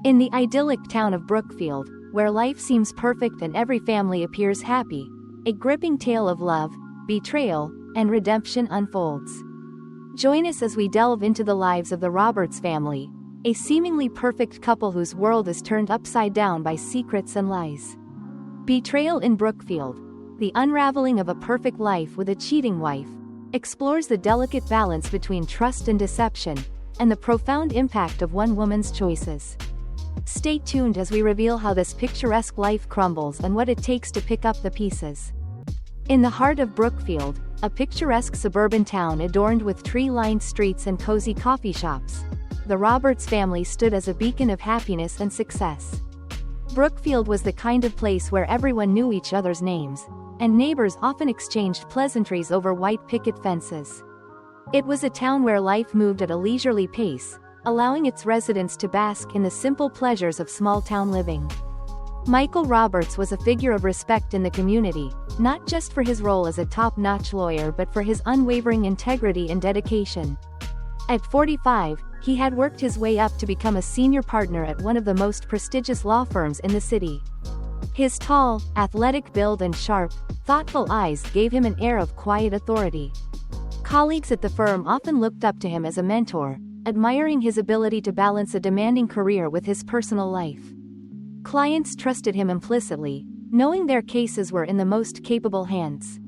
In the idyllic town of Brookfield, where life seems perfect and every family appears happy, a gripping tale of love, betrayal, and redemption unfolds. Join us as we delve into the lives of the Roberts family, a seemingly perfect couple whose world is turned upside down by secrets and lies. Betrayal in Brookfield, the unraveling of a perfect life with a cheating wife, explores the delicate balance between trust and deception, and the profound impact of one woman's choices. Stay tuned as we reveal how this picturesque life crumbles and what it takes to pick up the pieces. In the heart of Brookfield, a picturesque suburban town adorned with tree-lined streets and cozy coffee shops, the Roberts family stood as a beacon of happiness and success. Brookfield was the kind of place where everyone knew each other's names, and neighbors often exchanged pleasantries over white picket fences. It was a town where life moved at a leisurely pace, allowing its residents to bask in the simple pleasures of small-town living. Michael Roberts was a figure of respect in the community, not just for his role as a top-notch lawyer but for his unwavering integrity and dedication. At 45, he had worked his way up to become a senior partner at one of the most prestigious law firms in the city. His tall, athletic build and sharp, thoughtful eyes gave him an air of quiet authority. Colleagues at the firm often looked up to him as a mentor, admiring his ability to balance a demanding career with his personal life. Clients trusted him implicitly, knowing their cases were in the most capable hands.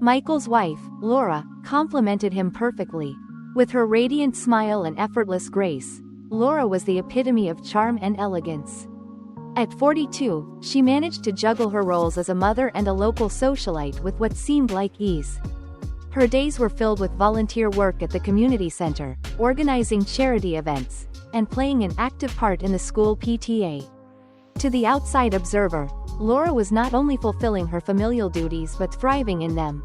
Michael's wife, Laura, complimented him perfectly. With her radiant smile and effortless grace, Laura was the epitome of charm and elegance. At 42, she managed to juggle her roles as a mother and a local socialite with what seemed like ease. Her days were filled with volunteer work at the community center, organizing charity events, and playing an active part in the school PTA. To the outside observer, Laura was not only fulfilling her familial duties but thriving in them.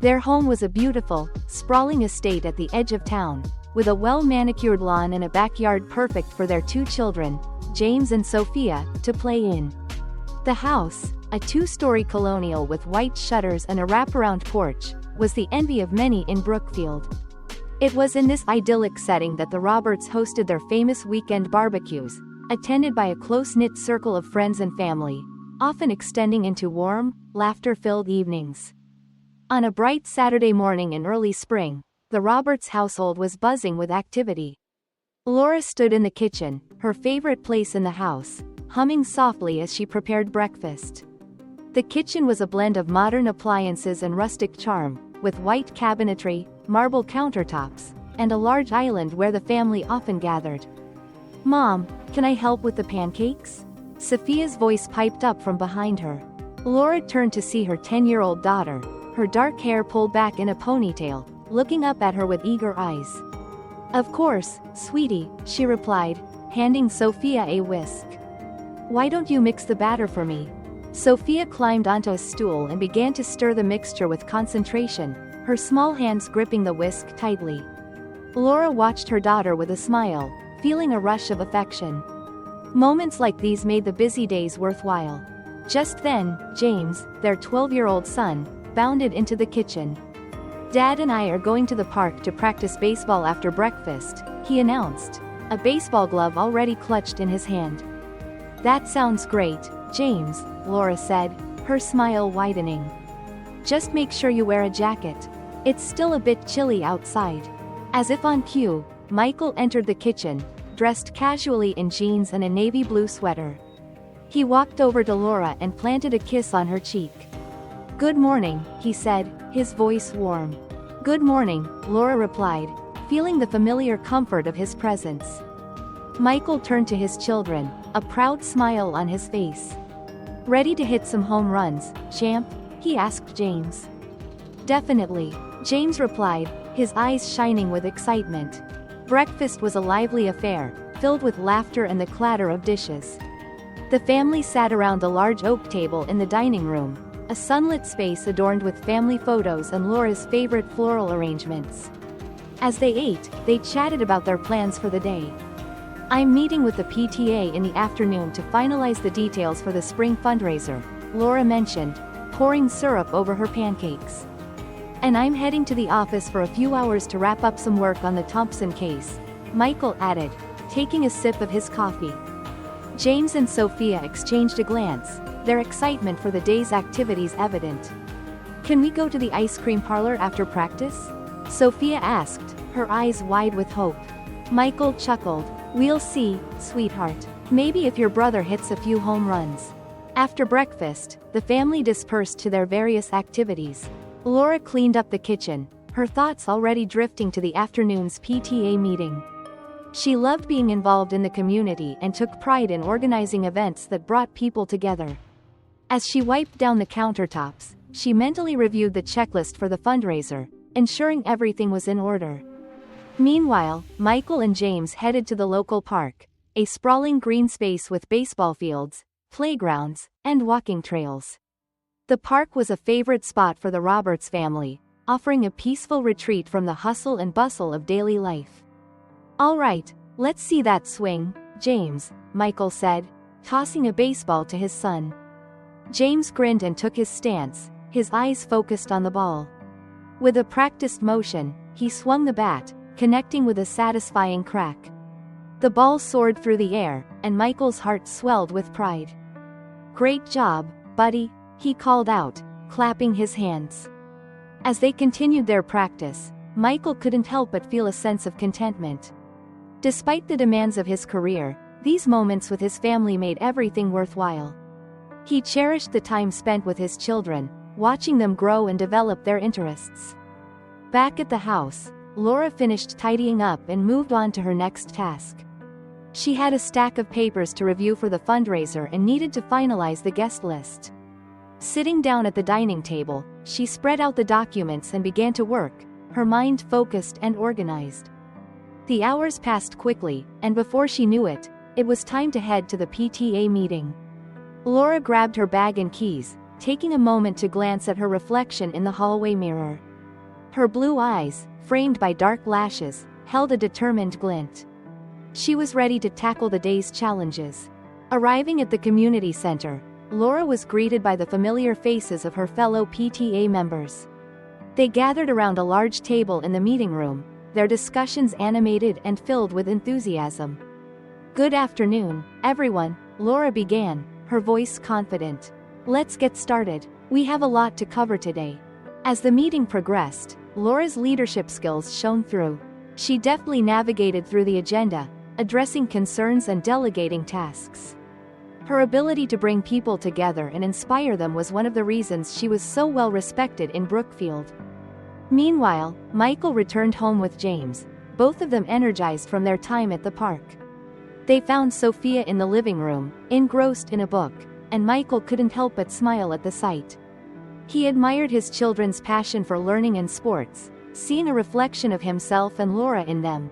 Their home was a beautiful, sprawling estate at the edge of town, with a well-manicured lawn and a backyard perfect for their two children, James and Sophia, to play in. The house, a two-story colonial with white shutters and a wraparound porch, was the envy of many in Brookfield. It was in this idyllic setting that the Roberts hosted their famous weekend barbecues, attended by a close-knit circle of friends and family, often extending into warm, laughter-filled evenings. On a bright Saturday morning in early spring, the Roberts household was buzzing with activity. Laura stood in the kitchen, her favorite place in the house, humming softly as she prepared breakfast. The kitchen was a blend of modern appliances and rustic charm, with white cabinetry, marble countertops, and a large island where the family often gathered. "Mom, can I help with the pancakes?" Sophia's voice piped up from behind her. Laura turned to see her 10-year-old daughter, her dark hair pulled back in a ponytail, looking up at her with eager eyes. "Of course, sweetie," she replied, handing Sophia a whisk. "Why don't you mix the batter for me?" Sophia climbed onto a stool and began to stir the mixture with concentration, her small hands gripping the whisk tightly. Laura watched her daughter with a smile, feeling a rush of affection. Moments like these made the busy days worthwhile. Just then, James, their 12-year-old son, bounded into the kitchen. "Dad and I are going to the park to practice baseball after breakfast," he announced, a baseball glove already clutched in his hand. "That sounds great, James," Laura said, her smile widening. "Just make sure you wear a jacket. It's still a bit chilly outside." As if on cue, Michael entered the kitchen, dressed casually in jeans and a navy blue sweater. He walked over to Laura and planted a kiss on her cheek. "Good morning," he said, his voice warm. "Good morning," Laura replied, feeling the familiar comfort of his presence. Michael turned to his children, a proud smile on his face. "Ready to hit some home runs, champ?" he asked James. "Definitely," James replied, his eyes shining with excitement. Breakfast was a lively affair, filled with laughter and the clatter of dishes. The family sat around the large oak table in the dining room, a sunlit space adorned with family photos and Laura's favorite floral arrangements. As they ate, they chatted about their plans for the day. "I'm meeting with the PTA in the afternoon to finalize the details for the spring fundraiser," Laura mentioned, pouring syrup over her pancakes. "And I'm heading to the office for a few hours to wrap up some work on the Thompson case," Michael added, taking a sip of his coffee. James and Sophia exchanged a glance, their excitement for the day's activities evident. "Can we go to the ice cream parlor after practice?" Sophia asked, her eyes wide with hope. Michael chuckled. "We'll see, sweetheart. Maybe if your brother hits a few home runs." After breakfast, the family dispersed to their various activities. Laura cleaned up the kitchen, her thoughts already drifting to the afternoon's PTA meeting. She loved being involved in the community and took pride in organizing events that brought people together. As she wiped down the countertops, she mentally reviewed the checklist for the fundraiser, ensuring everything was in order. Meanwhile, Michael and James headed to the local park, a sprawling green space with baseball fields, playgrounds, and walking trails. The park was a favorite spot for the Roberts family, offering a peaceful retreat from the hustle and bustle of daily life. "All right, let's see that swing, James," Michael said, tossing a baseball to his son. James grinned and took his stance, his eyes focused on the ball. With a practiced motion, he swung the bat, connecting with a satisfying crack. The ball soared through the air, and Michael's heart swelled with pride. "Great job, buddy," he called out, clapping his hands. As they continued their practice, Michael couldn't help but feel a sense of contentment. Despite the demands of his career, these moments with his family made everything worthwhile. He cherished the time spent with his children, watching them grow and develop their interests. Back at the house, Laura finished tidying up and moved on to her next task. She had a stack of papers to review for the fundraiser and needed to finalize the guest list. Sitting down at the dining table, she spread out the documents and began to work, her mind focused and organized. The hours passed quickly, and before she knew it, it was time to head to the PTA meeting. Laura grabbed her bag and keys, taking a moment to glance at her reflection in the hallway mirror. Her blue eyes, framed by dark lashes, held a determined glint. She was ready to tackle the day's challenges. Arriving at the community center, Laura was greeted by the familiar faces of her fellow PTA members. They gathered around a large table in the meeting room, their discussions animated and filled with enthusiasm. "Good afternoon, everyone," Laura began, her voice confident. "Let's get started. We have a lot to cover today." As the meeting progressed, Laura's leadership skills shone through. She deftly navigated through the agenda, addressing concerns and delegating tasks. Her ability to bring people together and inspire them was one of the reasons she was so well respected in Brookfield. Meanwhile, Michael returned home with James, both of them energized from their time at the park. They found Sophia in the living room, engrossed in a book, and Michael couldn't help but smile at the sight. He admired his children's passion for learning and sports, seeing a reflection of himself and Laura in them.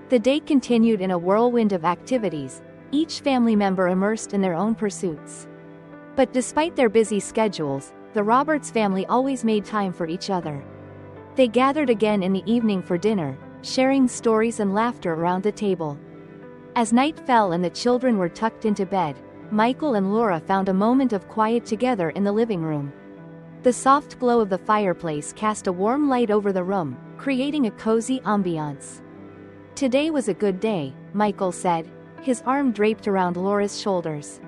The day continued in a whirlwind of activities, each family member immersed in their own pursuits. But despite their busy schedules, the Roberts family always made time for each other. They gathered again in the evening for dinner, sharing stories and laughter around the table. As night fell and the children were tucked into bed, Michael and Laura found a moment of quiet together in the living room. The soft glow of the fireplace cast a warm light over the room, creating a cozy ambiance. "Today was a good day," Michael said, his arm draped around Laura's shoulders.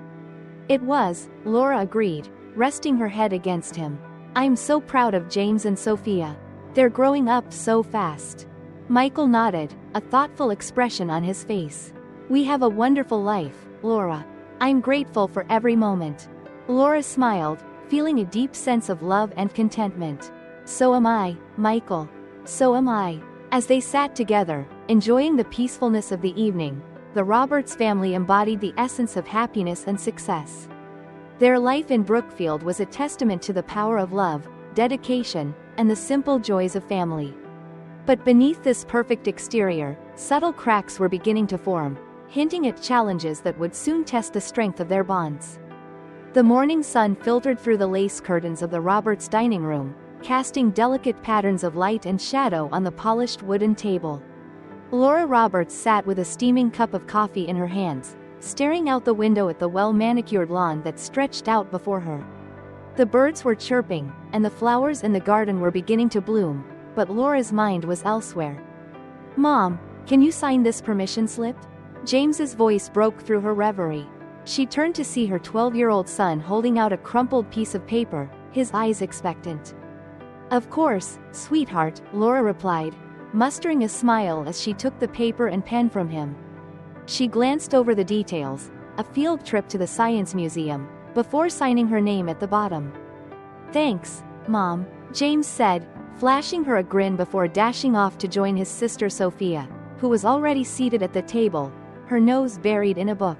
"It was," Laura agreed, resting her head against him. "I'm so proud of James and Sophia. They're growing up so fast." Michael nodded, a thoughtful expression on his face. "We have a wonderful life, Laura. I'm grateful for every moment." Laura smiled, feeling a deep sense of love and contentment. "So am I, Michael. So am I." As they sat together, enjoying the peacefulness of the evening, the Roberts family embodied the essence of happiness and success. Their life in Brookfield was a testament to the power of love, dedication, and the simple joys of family. But beneath this perfect exterior, subtle cracks were beginning to form, hinting at challenges that would soon test the strength of their bonds. The morning sun filtered through the lace curtains of the Roberts dining room, casting delicate patterns of light and shadow on the polished wooden table. Laura Roberts sat with a steaming cup of coffee in her hands, staring out the window at the well-manicured lawn that stretched out before her. The birds were chirping, and the flowers in the garden were beginning to bloom, but Laura's mind was elsewhere. "Mom, can you sign this permission slip?" James's voice broke through her reverie. She turned to see her 12-year-old son holding out a crumpled piece of paper, his eyes expectant. "Of course, sweetheart," Laura replied, mustering a smile as she took the paper and pen from him. She glanced over the details, a field trip to the Science Museum, before signing her name at the bottom. "Thanks, Mom," James said, flashing her a grin before dashing off to join his sister Sophia, who was already seated at the table, her nose buried in a book.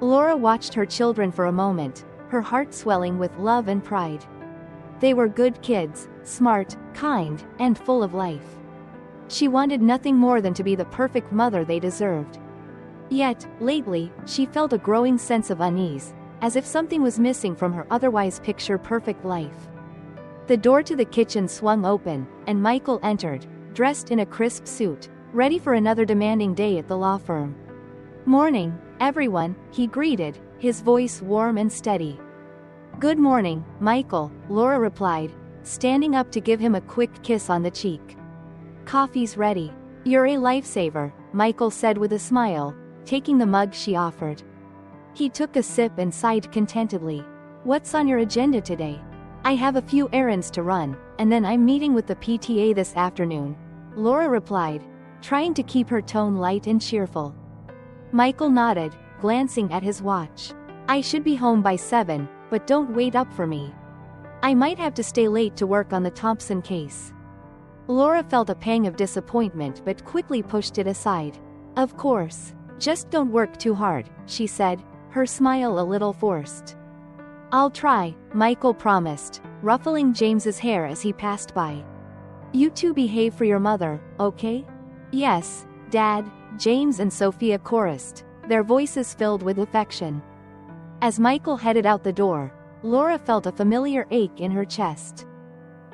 Laura watched her children for a moment, her heart swelling with love and pride. They were good kids, smart, kind, and full of life. She wanted nothing more than to be the perfect mother they deserved. Yet, lately, she felt a growing sense of unease, as if something was missing from her otherwise picture-perfect life. The door to the kitchen swung open, and Michael entered, dressed in a crisp suit, ready for another demanding day at the law firm. "Morning, everyone," he greeted, his voice warm and steady. "Good morning, Michael," Laura replied, standing up to give him a quick kiss on the cheek. "Coffee's ready." "You're a lifesaver," Michael said with a smile, taking the mug she offered. He took a sip and sighed contentedly. "What's on your agenda today?" "I have a few errands to run, and then I'm meeting with the PTA this afternoon," Laura replied, trying to keep her tone light and cheerful. Michael nodded, glancing at his watch. "I should be home by 7, but don't wait up for me. I might have to stay late to work on the Thompson case." Laura felt a pang of disappointment but quickly pushed it aside. "Of course. Just don't work too hard," she said, her smile a little forced. "I'll try," Michael promised, ruffling James's hair as he passed by. "You two behave for your mother, okay?" "Yes, Dad," James and Sophia chorused, their voices filled with affection. As Michael headed out the door, Laura felt a familiar ache in her chest.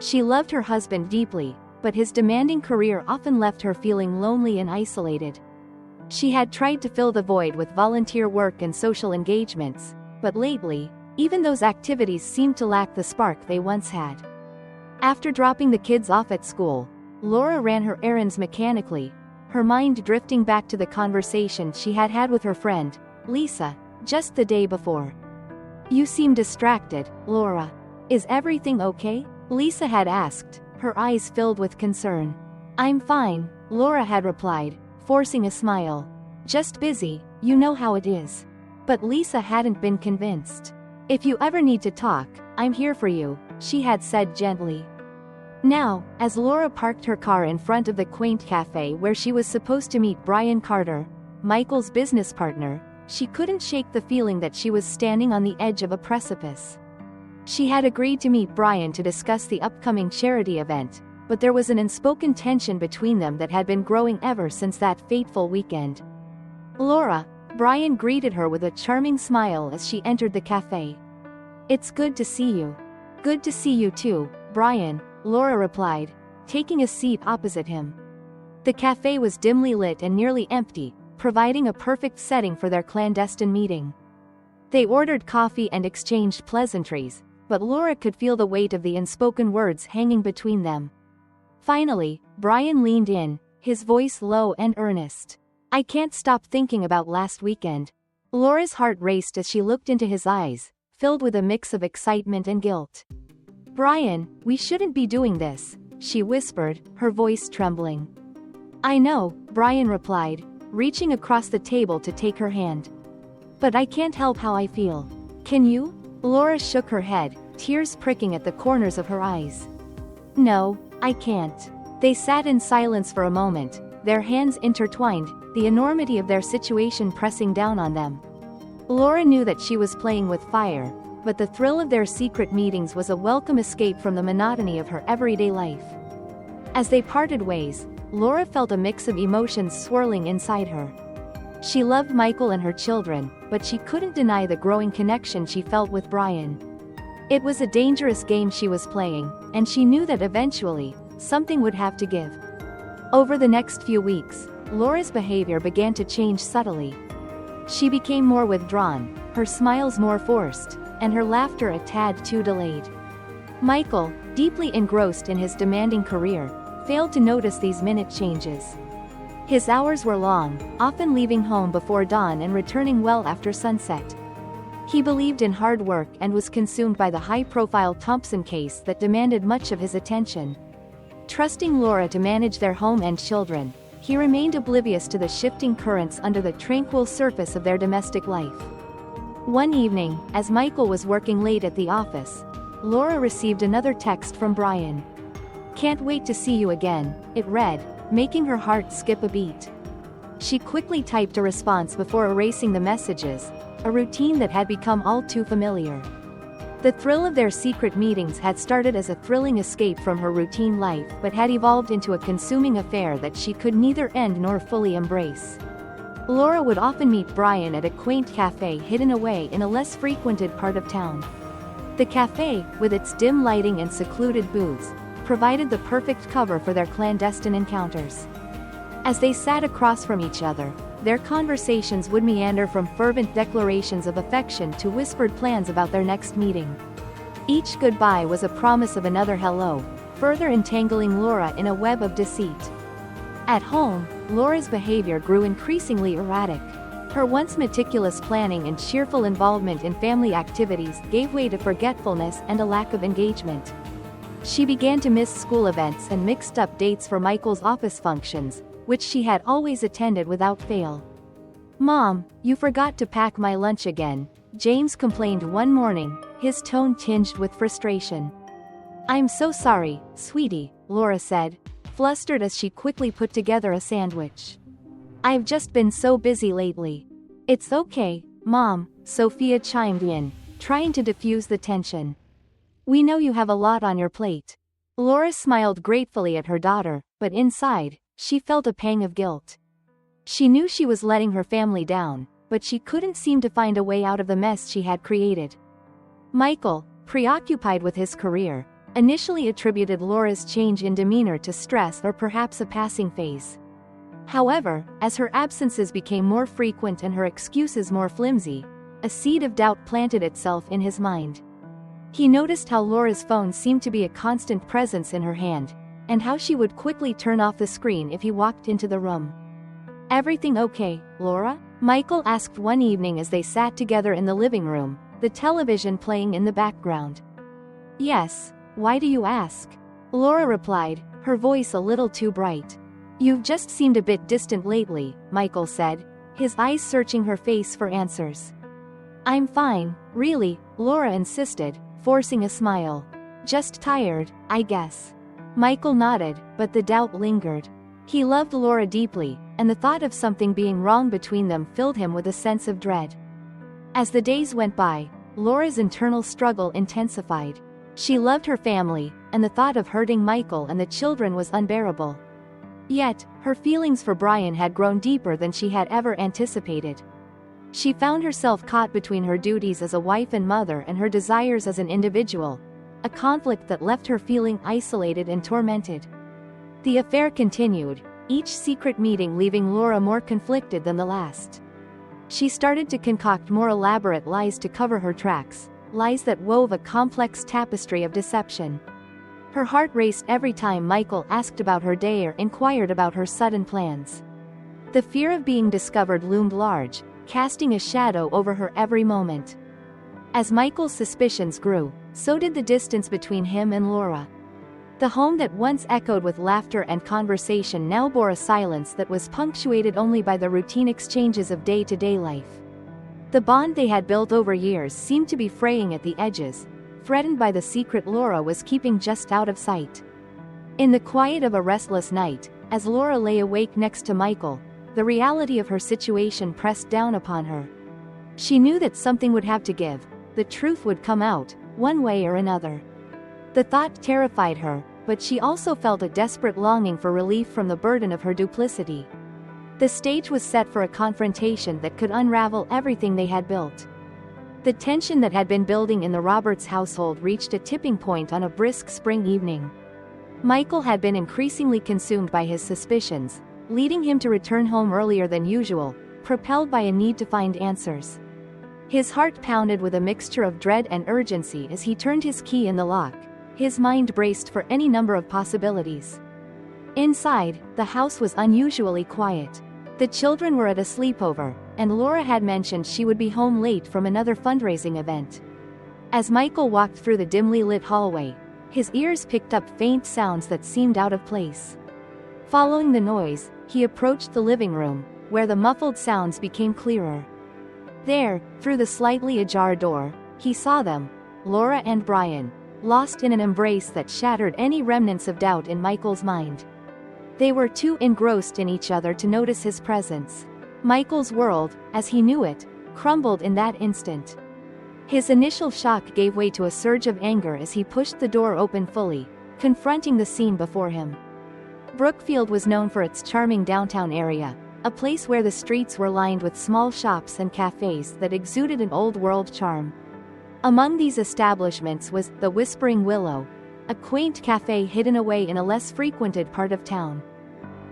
She loved her husband deeply, but his demanding career often left her feeling lonely and isolated. She had tried to fill the void with volunteer work and social engagements, but lately, even those activities seemed to lack the spark they once had. After dropping the kids off at school, Laura ran her errands mechanically, her mind drifting back to the conversation she had had with her friend, Lisa, just the day before. "You seem distracted, Laura. Is everything okay?" Lisa had asked, her eyes filled with concern. "I'm fine," Laura had replied, forcing a smile. "Just busy, you know how it is." But Lisa hadn't been convinced. "If you ever need to talk, I'm here for you," she had said gently. Now, as Laura parked her car in front of the quaint cafe where she was supposed to meet Brian Carter, Michael's business partner, she couldn't shake the feeling that she was standing on the edge of a precipice. She had agreed to meet Brian to discuss the upcoming charity event, but there was an unspoken tension between them that had been growing ever since that fateful weekend. "Laura," Brian greeted her with a charming smile as she entered the cafe. "It's good to see you." "Good to see you too, Brian," Laura replied, taking a seat opposite him. The cafe was dimly lit and nearly empty, providing a perfect setting for their clandestine meeting. They ordered coffee and exchanged pleasantries, but Laura could feel the weight of the unspoken words hanging between them. Finally, Brian leaned in, his voice low and earnest. "I can't stop thinking about last weekend." Laura's heart raced as she looked into his eyes, filled with a mix of excitement and guilt. "Brian, we shouldn't be doing this," she whispered, her voice trembling. "I know," Brian replied, reaching across the table to take her hand. "But I can't help how I feel. Can you?" Laura shook her head, tears pricking at the corners of her eyes. "No, I can't." They sat in silence for a moment, their hands intertwined, the enormity of their situation pressing down on them. Laura knew that she was playing with fire, but the thrill of their secret meetings was a welcome escape from the monotony of her everyday life. As they parted ways, Laura felt a mix of emotions swirling inside her. She loved Michael and her children, but she couldn't deny the growing connection she felt with Brian. It was a dangerous game she was playing, and she knew that eventually, something would have to give. Over the next few weeks, Laura's behavior began to change subtly. She became more withdrawn, her smiles more forced, and her laughter a tad too delayed. Michael, deeply engrossed in his demanding career, failed to notice these minute changes. His hours were long, often leaving home before dawn and returning well after sunset. He believed in hard work and was consumed by the high-profile Thompson case that demanded much of his attention. Trusting Laura to manage their home and children, he remained oblivious to the shifting currents under the tranquil surface of their domestic life. One evening, as Michael was working late at the office, Laura received another text from Brian. "Can't wait to see you again," it read, making her heart skip a beat. She quickly typed a response before erasing the messages, a routine that had become all too familiar. The thrill of their secret meetings had started as a thrilling escape from her routine life but had evolved into a consuming affair that she could neither end nor fully embrace. Laura would often meet Brian at a quaint cafe hidden away in a less frequented part of town. The cafe, with its dim lighting and secluded booths, provided the perfect cover for their clandestine encounters. As they sat across from each other, their conversations would meander from fervent declarations of affection to whispered plans about their next meeting. Each goodbye was a promise of another hello, further entangling Laura in a web of deceit. At home, Laura's behavior grew increasingly erratic. Her once meticulous planning and cheerful involvement in family activities gave way to forgetfulness and a lack of engagement. She began to miss school events and mixed up dates for Michael's office functions, which she had always attended without fail. "Mom, you forgot to pack my lunch again," James complained one morning, his tone tinged with frustration. "I'm so sorry, sweetie," Laura said, flustered as she quickly put together a sandwich. "I've just been so busy lately." "It's okay, Mom," Sophia chimed in, trying to diffuse the tension. "We know you have a lot on your plate." Laura smiled gratefully at her daughter, but inside, she felt a pang of guilt. She knew she was letting her family down, but she couldn't seem to find a way out of the mess she had created. Michael, preoccupied with his career, initially attributed Laura's change in demeanor to stress or perhaps a passing phase. However, as her absences became more frequent and her excuses more flimsy, a seed of doubt planted itself in his mind. He noticed how Laura's phone seemed to be a constant presence in her hand, and how she would quickly turn off the screen if he walked into the room. "Everything okay, Laura?" Michael asked one evening as they sat together in the living room, the television playing in the background. "Yes, why do you ask?" Laura replied, her voice a little too bright. "You've just seemed a bit distant lately," Michael said, his eyes searching her face for answers. "I'm fine, really," Laura insisted, forcing a smile. "Just tired, I guess." Michael nodded, but the doubt lingered. He loved Laura deeply, and the thought of something being wrong between them filled him with a sense of dread. As the days went by, Laura's internal struggle intensified. She loved her family, and the thought of hurting Michael and the children was unbearable. Yet, her feelings for Brian had grown deeper than she had ever anticipated. She found herself caught between her duties as a wife and mother and her desires as an individual, a conflict that left her feeling isolated and tormented. The affair continued, each secret meeting leaving Laura more conflicted than the last. She started to concoct more elaborate lies to cover her tracks, lies that wove a complex tapestry of deception. Her heart raced every time Michael asked about her day or inquired about her sudden plans. The fear of being discovered loomed large, casting a shadow over her every moment. As Michael's suspicions grew, so did the distance between him and Laura. The home that once echoed with laughter and conversation now bore a silence that was punctuated only by the routine exchanges of day-to-day life. The bond they had built over years seemed to be fraying at the edges, threatened by the secret Laura was keeping just out of sight. In the quiet of a restless night, as Laura lay awake next to Michael, the reality of her situation pressed down upon her. She knew that something would have to give, the truth would come out, one way or another. The thought terrified her, but she also felt a desperate longing for relief from the burden of her duplicity. The stage was set for a confrontation that could unravel everything they had built. The tension that had been building in the Roberts household reached a tipping point on a brisk spring evening. Michael had been increasingly consumed by his suspicions, leading him to return home earlier than usual, propelled by a need to find answers. His heart pounded with a mixture of dread and urgency as he turned his key in the lock, his mind braced for any number of possibilities. Inside, the house was unusually quiet. The children were at a sleepover, and Laura had mentioned she would be home late from another fundraising event. As Michael walked through the dimly lit hallway, his ears picked up faint sounds that seemed out of place. Following the noise, he approached the living room, where the muffled sounds became clearer. There, through the slightly ajar door, he saw them, Laura and Brian, lost in an embrace that shattered any remnants of doubt in Michael's mind. They were too engrossed in each other to notice his presence. Michael's world, as he knew it, crumbled in that instant. His initial shock gave way to a surge of anger as he pushed the door open fully, confronting the scene before him. Brookfield was known for its charming downtown area, a place where the streets were lined with small shops and cafes that exuded an old-world charm. Among these establishments was the Whispering Willow, a quaint cafe hidden away in a less frequented part of town.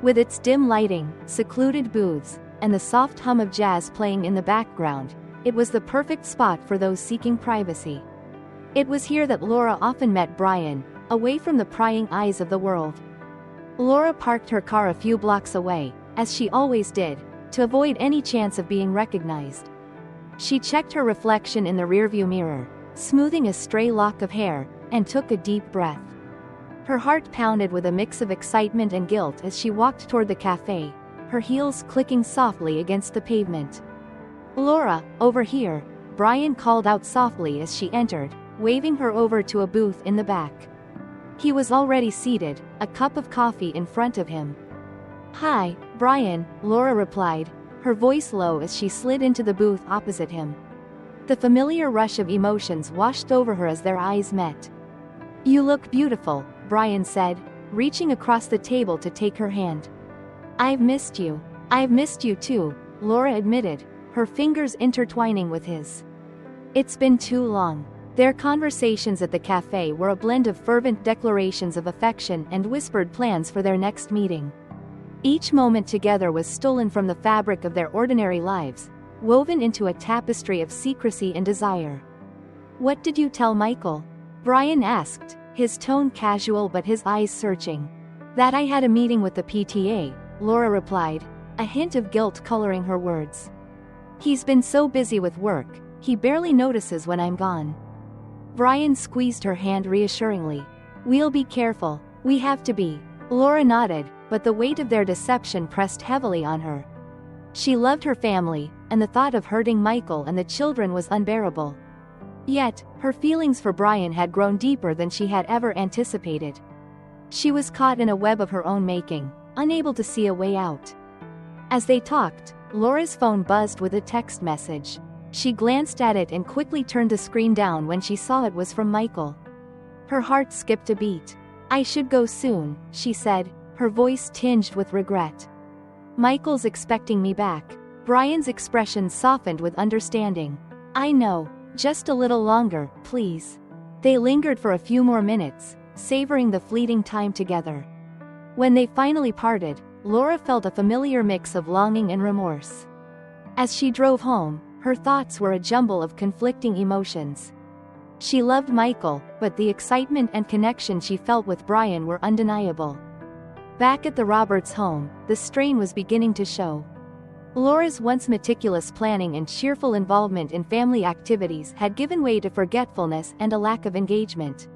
With its dim lighting, secluded booths, and the soft hum of jazz playing in the background, it was the perfect spot for those seeking privacy. It was here that Laura often met Brian, away from the prying eyes of the world. Laura parked her car a few blocks away, as she always did, to avoid any chance of being recognized. She checked her reflection in the rearview mirror, smoothing a stray lock of hair, and took a deep breath. Her heart pounded with a mix of excitement and guilt as she walked toward the cafe, her heels clicking softly against the pavement. "Laura, over here," Brian called out softly as she entered, waving her over to a booth in the back. He was already seated, a cup of coffee in front of him. "Hi, Brian," Laura replied, her voice low as she slid into the booth opposite him. The familiar rush of emotions washed over her as their eyes met. "You look beautiful," Brian said, reaching across the table to take her hand. "I've missed you." "I've missed you too," Laura admitted, her fingers intertwining with his. "It's been too long." Their conversations at the cafe were a blend of fervent declarations of affection and whispered plans for their next meeting. Each moment together was stolen from the fabric of their ordinary lives, woven into a tapestry of secrecy and desire. "What did you tell Michael?" Brian asked, his tone casual but his eyes searching. "That I had a meeting with the PTA," Laura replied, a hint of guilt coloring her words. "He's been so busy with work, he barely notices when I'm gone." Brian squeezed her hand reassuringly. "We'll be careful, we have to be." Laura nodded, but the weight of their deception pressed heavily on her. She loved her family, and the thought of hurting Michael and the children was unbearable. Yet, her feelings for Brian had grown deeper than she had ever anticipated. She was caught in a web of her own making, unable to see a way out. As they talked, Laura's phone buzzed with a text message. She glanced at it and quickly turned the screen down when she saw it was from Michael. Her heart skipped a beat. "I should go soon," she said, her voice tinged with regret. "Michael's expecting me back." Brian's expression softened with understanding. "I know, just a little longer, please." They lingered for a few more minutes, savoring the fleeting time together. When they finally parted, Laura felt a familiar mix of longing and remorse. As she drove home, her thoughts were a jumble of conflicting emotions. She loved Michael, but the excitement and connection she felt with Brian were undeniable. Back at the Roberts home, the strain was beginning to show. Laura's once meticulous planning and cheerful involvement in family activities had given way to forgetfulness and a lack of engagement.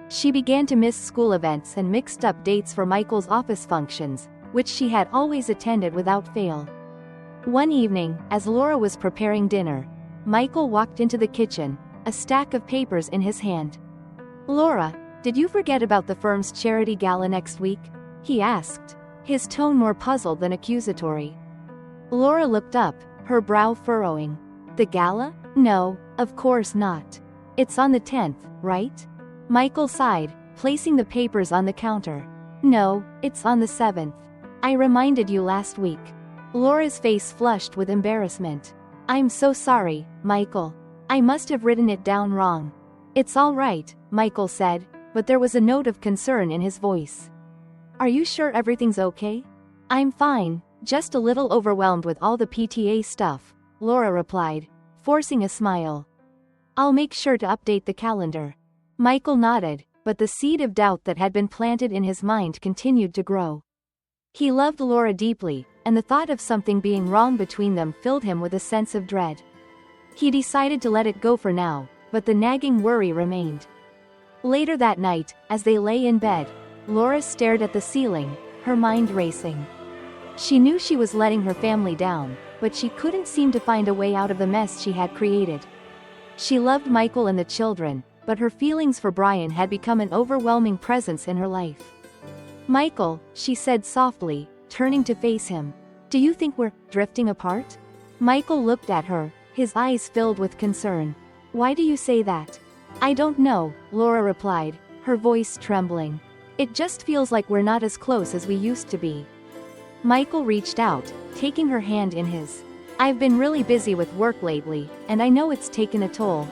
She began to miss school events and mixed up dates for Michael's office functions, which she had always attended without fail. One evening, as Laura was preparing dinner, Michael walked into the kitchen, a stack of papers in his hand. "Laura, did you forget about the firm's charity gala next week?" he asked, his tone more puzzled than accusatory. Laura looked up, her brow furrowing. "The gala? No, of course not. It's on the 10th, right?" Michael sighed, placing the papers on the counter. "No, it's on the 7th. I reminded you last week." Laura's face flushed with embarrassment. "I'm so sorry, Michael. I must have written it down wrong." "It's all right," Michael said, but there was a note of concern in his voice. "Are you sure everything's okay?" "I'm fine, just a little overwhelmed with all the PTA stuff," Laura replied, forcing a smile. "I'll make sure to update the calendar." Michael nodded, but the seed of doubt that had been planted in his mind continued to grow. He loved Laura deeply, and the thought of something being wrong between them filled him with a sense of dread. He decided to let it go for now, but the nagging worry remained. Later that night, as they lay in bed, Laura stared at the ceiling, her mind racing. She knew she was letting her family down, but she couldn't seem to find a way out of the mess she had created. She loved Michael and the children, but her feelings for Brian had become an overwhelming presence in her life. "Michael," she said softly, turning to face him. "Do you think we're drifting apart?" Michael looked at her, his eyes filled with concern. "Why do you say that?" "I don't know," Laura replied, her voice trembling. "It just feels like we're not as close as we used to be." Michael reached out, taking her hand in his. "I've been really busy with work lately, and I know it's taken a toll.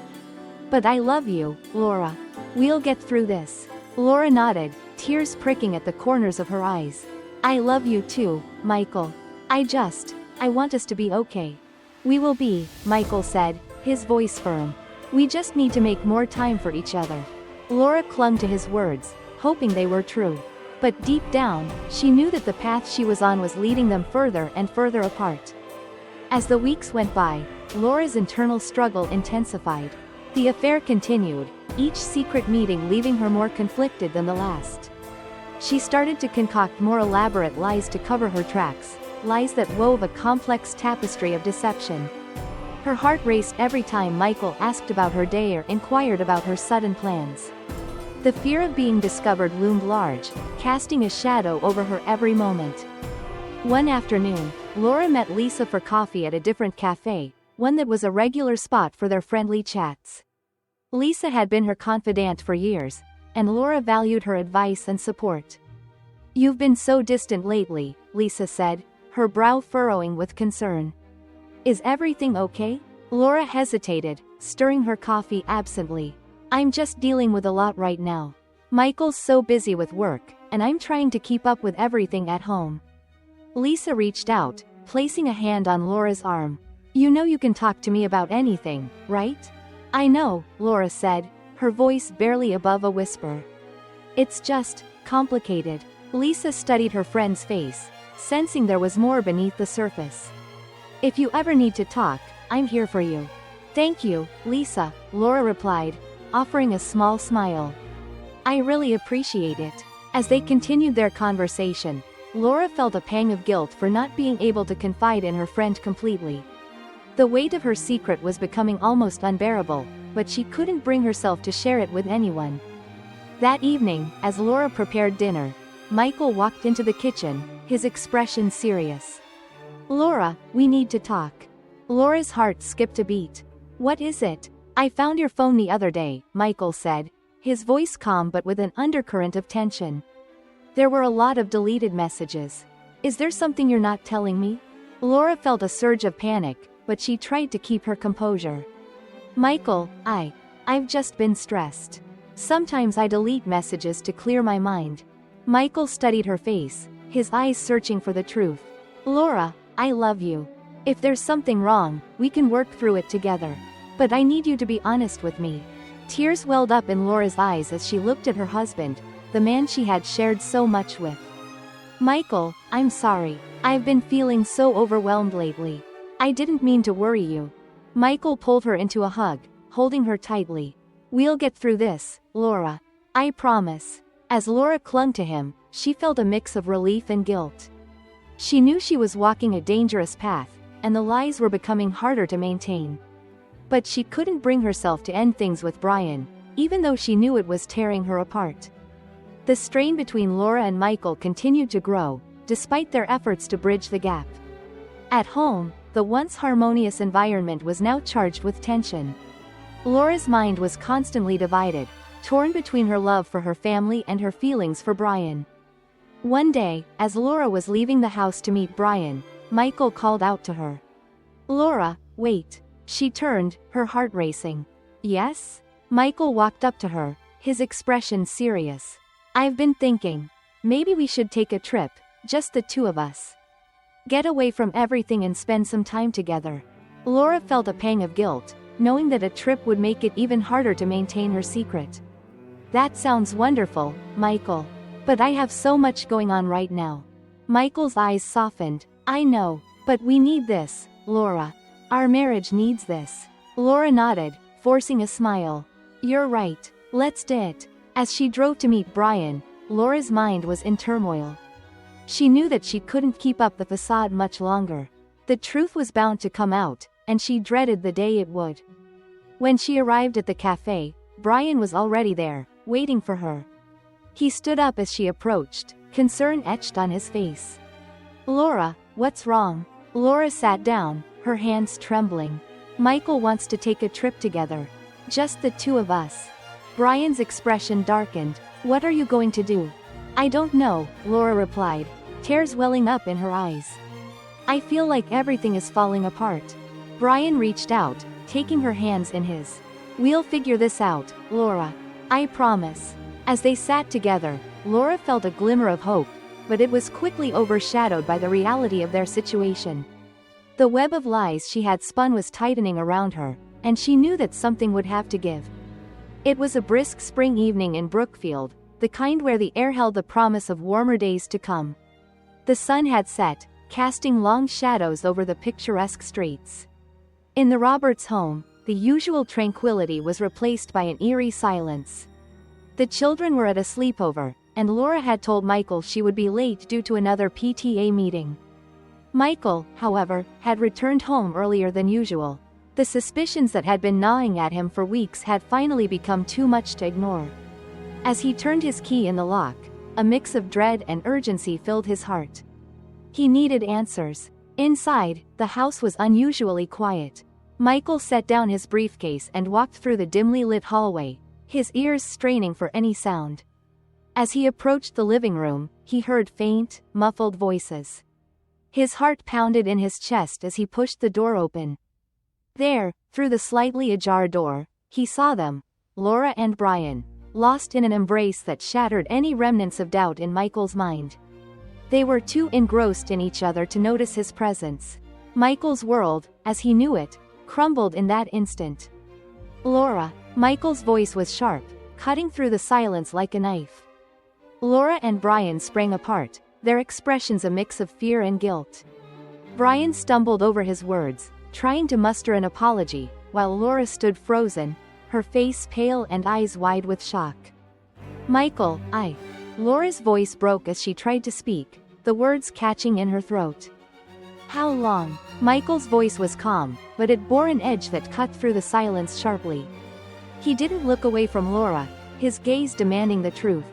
But I love you, Laura. We'll get through this." Laura nodded, tears pricking at the corners of her eyes. "I love you too, Michael. I want us to be okay." "We will be," Michael said, his voice firm. "We just need to make more time for each other." Laura clung to his words, hoping they were true. But deep down, she knew that the path she was on was leading them further and further apart. As the weeks went by, Laura's internal struggle intensified. The affair continued, each secret meeting leaving her more conflicted than the last. She started to concoct more elaborate lies to cover her tracks, lies that wove a complex tapestry of deception. Her heart raced every time Michael asked about her day or inquired about her sudden plans. The fear of being discovered loomed large, casting a shadow over her every moment. One afternoon, Laura met Lisa for coffee at a different cafe, one that was a regular spot for their friendly chats. Lisa had been her confidant for years, and Laura valued her advice and support. "You've been so distant lately," Lisa said, her brow furrowing with concern. "Is everything okay?" Laura hesitated, stirring her coffee absently. "I'm just dealing with a lot right now. Michael's so busy with work, and I'm trying to keep up with everything at home." Lisa reached out, placing a hand on Laura's arm. "You know you can talk to me about anything, right?" "I know," Laura said, her voice barely above a whisper. "It's just complicated." Lisa studied her friend's face, sensing there was more beneath the surface. "If you ever need to talk, I'm here for you." "Thank you, Lisa," Laura replied, offering a small smile. "I really appreciate it." As they continued their conversation, Laura felt a pang of guilt for not being able to confide in her friend completely. The weight of her secret was becoming almost unbearable, but she couldn't bring herself to share it with anyone. That evening, as Laura prepared dinner, Michael walked into the kitchen, his expression serious. "Laura, we need to talk." Laura's heart skipped a beat. "What is it?" "I found your phone the other day," Michael said, his voice calm but with an undercurrent of tension. "There were a lot of deleted messages. Is there something you're not telling me?" Laura felt a surge of panic, but she tried to keep her composure. "Michael, I've just been stressed. Sometimes I delete messages to clear my mind." Michael studied her face, his eyes searching for the truth. "Laura, I love you. If there's something wrong, we can work through it together. But I need you to be honest with me." Tears welled up in Laura's eyes as she looked at her husband, the man she had shared so much with. "Michael, I'm sorry. I've been feeling so overwhelmed lately. I didn't mean to worry you." Michael pulled her into a hug, holding her tightly. "We'll get through this, Laura. I promise." As Laura clung to him, she felt a mix of relief and guilt. She knew she was walking a dangerous path, and the lies were becoming harder to maintain. But she couldn't bring herself to end things with Brian, even though she knew it was tearing her apart. The strain between Laura and Michael continued to grow, despite their efforts to bridge the gap. At home, the once harmonious environment was now charged with tension. Laura's mind was constantly divided, torn between her love for her family and her feelings for Brian. One day, as Laura was leaving the house to meet Brian, Michael called out to her. "Laura, wait." She turned, her heart racing. "Yes?" Michael walked up to her, his expression serious. "I've been thinking. Maybe we should take a trip, just the two of us. Get away from everything and spend some time together." Laura felt a pang of guilt, knowing that a trip would make it even harder to maintain her secret. That sounds wonderful, Michael. But I have so much going on right now. Michael's eyes softened. I know, but we need this, Laura. Our marriage needs this. Laura nodded, forcing a smile. You're right, let's do it. As she drove to meet Brian, Laura's mind was in turmoil. She knew that she couldn't keep up the facade much longer. The truth was bound to come out, and she dreaded the day it would. When she arrived at the cafe, Brian was already there, waiting for her. He stood up as she approached, concern etched on his face. Laura, what's wrong? Laura sat down, her hands trembling. Michael wants to take a trip together. Just the two of us. Brian's expression darkened. What are you going to do? I don't know, Laura replied, tears welling up in her eyes. I feel like everything is falling apart. Brian reached out, taking her hands in his. We'll figure this out, Laura. I promise. As they sat together, Laura felt a glimmer of hope, but it was quickly overshadowed by the reality of their situation. The web of lies she had spun was tightening around her, and she knew that something would have to give. It was a brisk spring evening in Brookfield, the kind where the air held the promise of warmer days to come. The sun had set, casting long shadows over the picturesque streets. In the Roberts home, the usual tranquility was replaced by an eerie silence. The children were at a sleepover, and Laura had told Michael she would be late due to another PTA meeting. Michael, however, had returned home earlier than usual. The suspicions that had been gnawing at him for weeks had finally become too much to ignore. As he turned his key in the lock, a mix of dread and urgency filled his heart. He needed answers. Inside, the house was unusually quiet. Michael set down his briefcase and walked through the dimly lit hallway, his ears straining for any sound. As he approached the living room, he heard faint, muffled voices. His heart pounded in his chest as he pushed the door open. There, through the slightly ajar door, he saw them, Laura and Brian, lost in an embrace that shattered any remnants of doubt in Michael's mind. They were too engrossed in each other to notice his presence. Michael's world, as he knew it, crumbled in that instant. Laura. Michael's voice was sharp, cutting through the silence like a knife. Laura and Brian sprang apart, their expressions a mix of fear and guilt. Brian stumbled over his words, trying to muster an apology, while Laura stood frozen, her face pale and eyes wide with shock. Michael, Laura's voice broke as she tried to speak, the words catching in her throat. How long? Michael's voice was calm, but it bore an edge that cut through the silence sharply. He didn't look away from Laura, his gaze demanding the truth.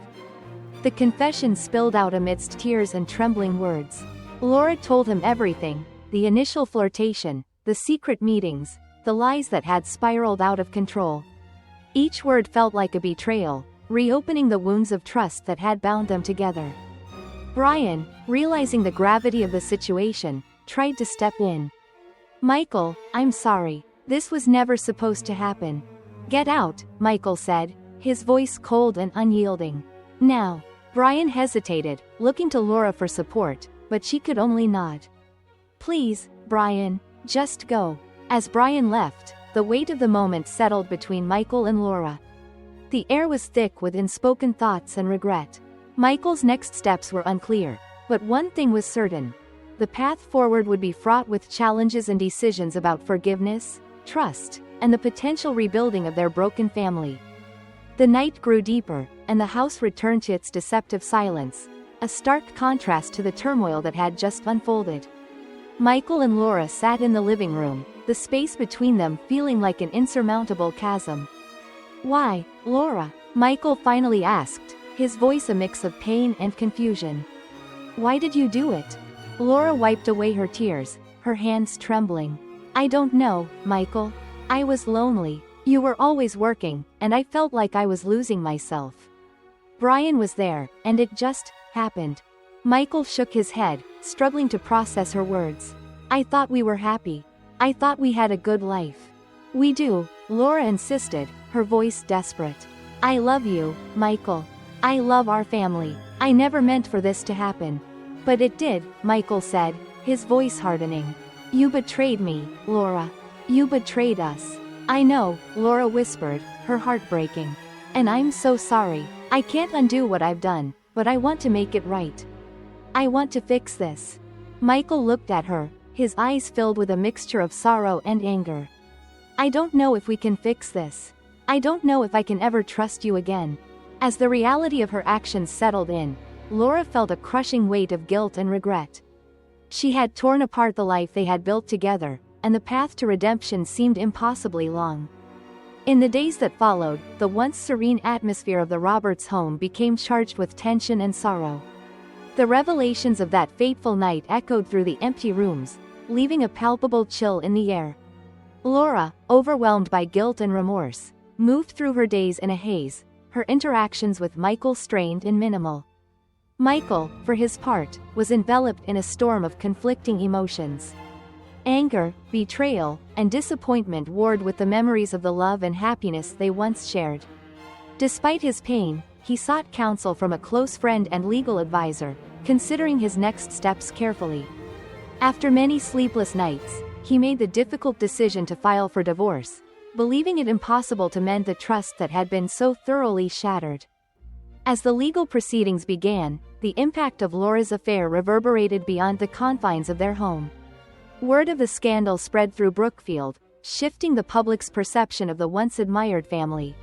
The confession spilled out amidst tears and trembling words. Laura told him everything, the initial flirtation, the secret meetings, the lies that had spiraled out of control. Each word felt like a betrayal, reopening the wounds of trust that had bound them together. Brian, realizing the gravity of the situation, tried to step in. Michael, I'm sorry. This was never supposed to happen. Get out, Michael said, his voice cold and unyielding. Now. Brian hesitated, looking to Laura for support, but she could only nod. Please, Brian, just go. As Brian left, the weight of the moment settled between Michael and Laura. The air was thick with unspoken thoughts and regret. Michael's next steps were unclear, but one thing was certain. The path forward would be fraught with challenges and decisions about forgiveness, trust, and the potential rebuilding of their broken family. The night grew deeper, and the house returned to its deceptive silence, a stark contrast to the turmoil that had just unfolded. Michael and Laura sat in the living room, the space between them feeling like an insurmountable chasm. Why, Laura? Michael finally asked, his voice a mix of pain and confusion. Why did you do it? Laura wiped away her tears, her hands trembling. I don't know, Michael. I was lonely. You were always working, and I felt like I was losing myself. Brian was there, and it just happened. Michael shook his head, struggling to process her words. I thought we were happy. I thought we had a good life. We do, Laura insisted, her voice desperate. I love you, Michael. I love our family. I never meant for this to happen. But it did, Michael said, his voice hardening. You betrayed me, Laura. You betrayed us. I know, Laura whispered, her heart breaking. And I'm so sorry. I can't undo what I've done, but I want to make it right. I want to fix this. Michael looked at her, his eyes filled with a mixture of sorrow and anger. I don't know if we can fix this. I don't know if I can ever trust you again. As the reality of her actions settled in, Laura felt a crushing weight of guilt and regret. She had torn apart the life they had built together, and the path to redemption seemed impossibly long. In the days that followed, the once serene atmosphere of the Roberts home became charged with tension and sorrow. The revelations of that fateful night echoed through the empty rooms, leaving a palpable chill in the air. Laura, overwhelmed by guilt and remorse, moved through her days in a haze, her interactions with Michael strained and minimal. Michael, for his part, was enveloped in a storm of conflicting emotions. Anger, betrayal, and disappointment warred with the memories of the love and happiness they once shared. Despite his pain, he sought counsel from a close friend and legal advisor, considering his next steps carefully. After many sleepless nights, he made the difficult decision to file for divorce, believing it impossible to mend the trust that had been so thoroughly shattered. As the legal proceedings began, the impact of Laura's affair reverberated beyond the confines of their home. Word of the scandal spread through Brookfield, shifting the public's perception of the once admired family.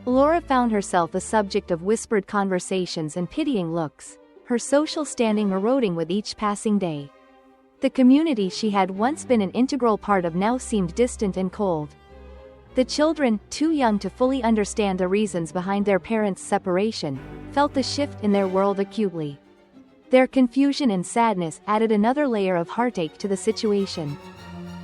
Laura found herself the subject of whispered conversations and pitying looks, her social standing eroding with each passing day. The community she had once been an integral part of now seemed distant and cold. The children, too young to fully understand the reasons behind their parents' separation, felt the shift in their world acutely. Their confusion and sadness added another layer of heartache to the situation.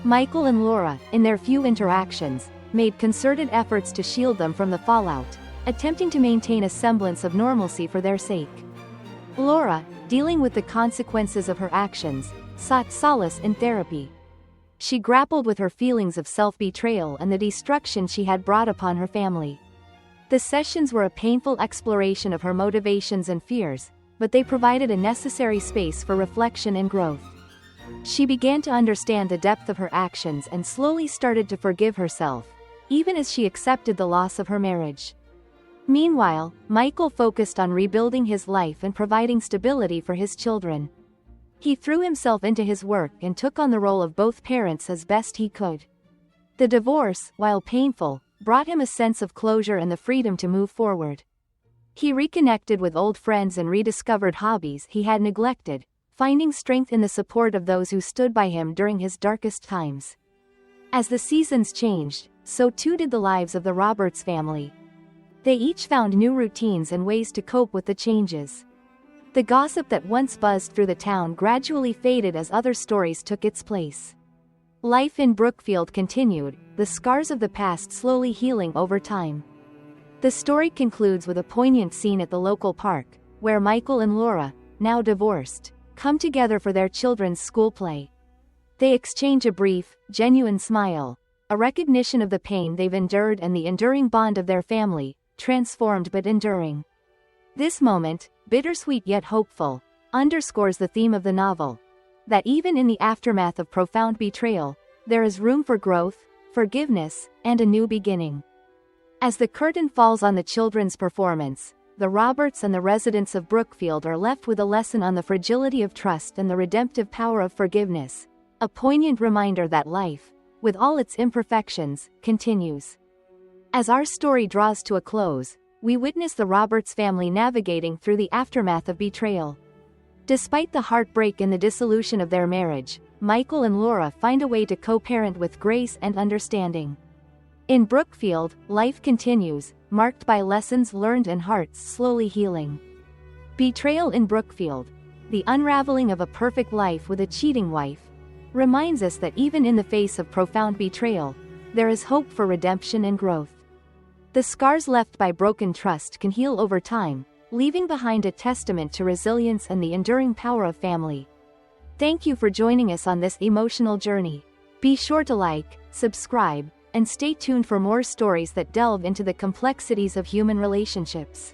Michael and Laura, in their few interactions, made concerted efforts to shield them from the fallout, attempting to maintain a semblance of normalcy for their sake. Laura, dealing with the consequences of her actions, sought solace in therapy. She grappled with her feelings of self-betrayal and the destruction she had brought upon her family. The sessions were a painful exploration of her motivations and fears, but they provided a necessary space for reflection and growth. She began to understand the depth of her actions and slowly started to forgive herself, even as she accepted the loss of her marriage. Meanwhile, Michael focused on rebuilding his life and providing stability for his children. He threw himself into his work and took on the role of both parents as best he could. The divorce, while painful, brought him a sense of closure and the freedom to move forward. He reconnected with old friends and rediscovered hobbies he had neglected, finding strength in the support of those who stood by him during his darkest times. As the seasons changed, so too did the lives of the Roberts family. They each found new routines and ways to cope with the changes. The gossip that once buzzed through the town gradually faded as other stories took its place. Life in Brookfield continued, the scars of the past slowly healing over time. The story concludes with a poignant scene at the local park, where Michael and Laura, now divorced, come together for their children's school play. They exchange a brief, genuine smile, a recognition of the pain they've endured and the enduring bond of their family, transformed but enduring. This moment, bittersweet yet hopeful, underscores the theme of the novel, that even in the aftermath of profound betrayal, there is room for growth, forgiveness, and a new beginning. As the curtain falls on the children's performance, the Roberts and the residents of Brookfield are left with a lesson on the fragility of trust and the redemptive power of forgiveness, a poignant reminder that life, with all its imperfections, continues. As our story draws to a close, we witness the Roberts family navigating through the aftermath of betrayal. Despite the heartbreak and the dissolution of their marriage, Michael and Laura find a way to co-parent with grace and understanding. In Brookfield, life continues, marked by lessons learned and hearts slowly healing. Betrayal in Brookfield, the unraveling of a perfect life with a cheating wife, reminds us that even in the face of profound betrayal, there is hope for redemption and growth. The scars left by broken trust can heal over time, leaving behind a testament to resilience and the enduring power of family. Thank you for joining us on this emotional journey. Be sure to like, subscribe, and stay tuned for more stories that delve into the complexities of human relationships.